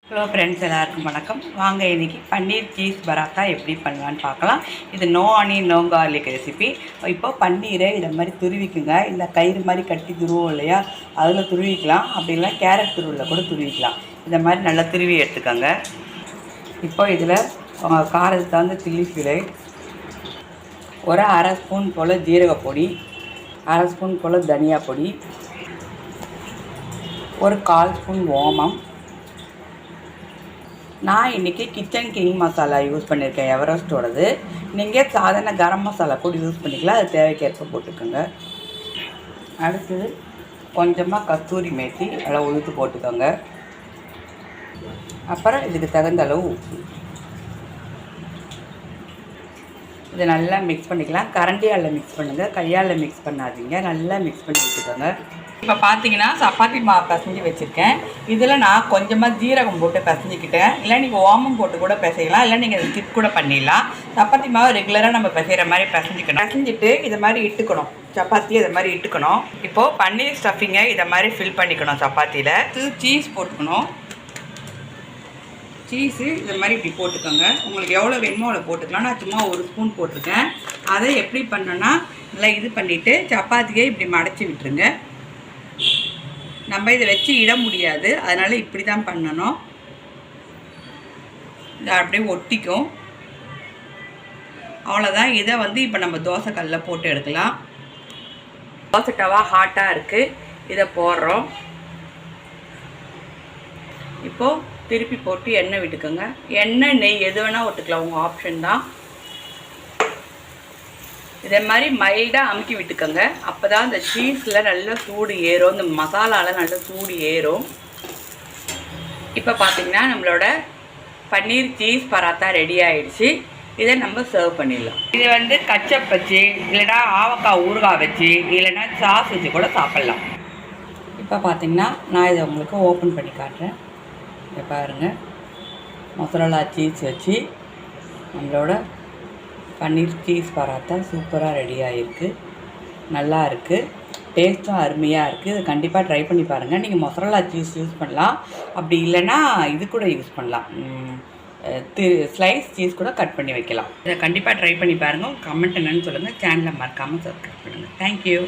Hello friends, எல்லாருக்கும் வணக்கம். வாங்க இன்றைக்கி பன்னீர் சீஸ் பராத்தா எப்படி பண்ணலான்னு பார்க்கலாம். இது no onion no garlic recipe. இப்போ பன்னீரை இதை மாதிரி துருவிக்குங்க. இந்த கயிறு மாதிரி கட்டி துருவோம் இல்லையா, அதில் துருவிக்கலாம். அப்படி இல்லை கேரட் துருவில் கூட துருவிக்கலாம். இந்த மாதிரி நல்லா துருவி எடுத்துக்கோங்க. இப்போ இதில் காரத்துக்கு தகுந்த சில்லி ஃப்ளேக்ஸ், ஒரு அரை ஸ்பூன் போல் ஜீரகப்பொடி, அரை ஸ்பூன் போல் தனியா பொடி, ஒரு 1/4 ஸ்பூன் ஓமம். நான் இன்றைக்கி கிச்சன் கிங் மசாலா யூஸ் பண்ணியிருக்கேன், எவரெஸ்ட்டோடது. நீங்கள் சாதாரண கரம் மசாலா கூட யூஸ் பண்ணிக்கலாம், அது தேவைக்கேற்ப போட்டுக்கோங்க. அடுத்தது கொஞ்சமாக கஸ்தூரி மேத்தி அதில் உளுத்து போட்டுக்கோங்க. அப்புறம் இதுக்கு தகுந்த அளவு உப்பு. இதை நல்லா மிக்ஸ் பண்ணிக்கலாம். கரண்டியால் மிக்ஸ் பண்ணுங்கள், கையால் மிக்ஸ் பண்ணாதீங்க. நல்லா மிக்ஸ் பண்ணி வச்சுக்கோங்க. இப்போ பார்த்தீங்கன்னா சப்பாத்தி மாவு பிசைஞ்சு வச்சுருக்கேன். இதில் நான் கொஞ்சமாக ஜீரகம் போட்டு பிசைஞ்சிக்கிட்டேன். இல்லை நீங்கள் ஓமம் போட்டு கூட பிசையலாம், இல்லை நீங்கள் ஸ்கிப் கூட பண்ணிடலாம். சப்பாத்தி மாவு ரெகுலராக நம்ம பிசைகிற மாதிரி பிசைஞ்சிக்கணும். பிசைஞ்சிட்டு இதை மாதிரி இட்டுக்கணும், சப்பாத்தியை இதை மாதிரி இட்டுக்கணும். இப்போது பன்னீர் ஸ்டஃபிங்கை இதை மாதிரி ஃபில் பண்ணிக்கணும். சப்பாத்தியில் சீஸ் போட்டுக்கணும். சீஸு இதை மாதிரி இப்படி போட்டுக்கோங்க. உங்களுக்கு எவ்வளோ வேணுமோ அவ்வளோ போட்டுக்கலாம். நான் சும்மா 1 ஸ்பூன் போட்டிருக்கேன். அதை எப்படி பண்ணோன்னா நல்லா இது பண்ணிவிட்டு சப்பாத்தியை இப்படி மடச்சி விட்டுருங்க. நம்ம இதை வச்சு இட முடியாது, அதனால் இப்படி தான் பண்ணணும். இதை அப்படியே ஒட்டிக்கும். அவ்வளோதான். இதை இப்போ நம்ம தோசை கல்லில் போட்டு எடுக்கலாம். தோசை டவா ஹாட்டாக இருக்குது, இதை போடுறோம். இப்போது திருப்பி போட்டு எண்ணெய் விட்டுக்கோங்க. எண்ணெய் நெய் எது வேணால் விட்டுக்கலாம், உங்கள் ஆப்ஷன் தான். இதே மாதிரி மைல்டாக அமுக்கி விட்டுக்கோங்க. அப்போ தான் இந்த சீஸில் நல்லா சூடு ஏறும், இந்த மசாலாவில் நல்லா சூடு ஏறும். இப்போ பார்த்திங்கன்னா நம்மளோட பன்னீர் சீஸ் பராத்தா ரெடி ஆகிடுச்சு. இதை நம்ம சர்வ் பண்ணிடலாம். இது கச்சப் வச்சு, இல்லைனா ஆவக்காய் ஊறுகாய் வச்சு, இல்லைனா சாஸ் வச்சு கூட சாப்பிட்லாம். இப்போ பார்த்திங்கன்னா நான் இதை உங்களுக்கு ஓப்பன் பண்ணி காட்டுறேன். இதை பாருங்கள், மொசரல்லா சீஸ் வச்சு நம்மளோட பன்னீர் சீஸ் பராத்தா சூப்பராக ரெடி ஆகிருக்கு. நல்லா இருக்குது, டேஸ்ட்டும் அருமையாக இருக்குது. இதை கண்டிப்பாக ட்ரை பண்ணி பாருங்கள். நீங்கள் மொசரல்லா சீஸ் யூஸ் பண்ணலாம், அப்படி இல்லைன்னா இது கூட யூஸ் பண்ணலாம், ஸ்லைஸ் சீஸ் கூட கட் பண்ணி வைக்கலாம். இதை கண்டிப்பாக ட்ரை பண்ணி பாருங்கள். கமெண்ட் என்னன்னு சொல்லுங்கள். சேனலை மறக்காமல் சப்ஸ்கிரைப் பண்ணுங்கள். தேங்க்யூ.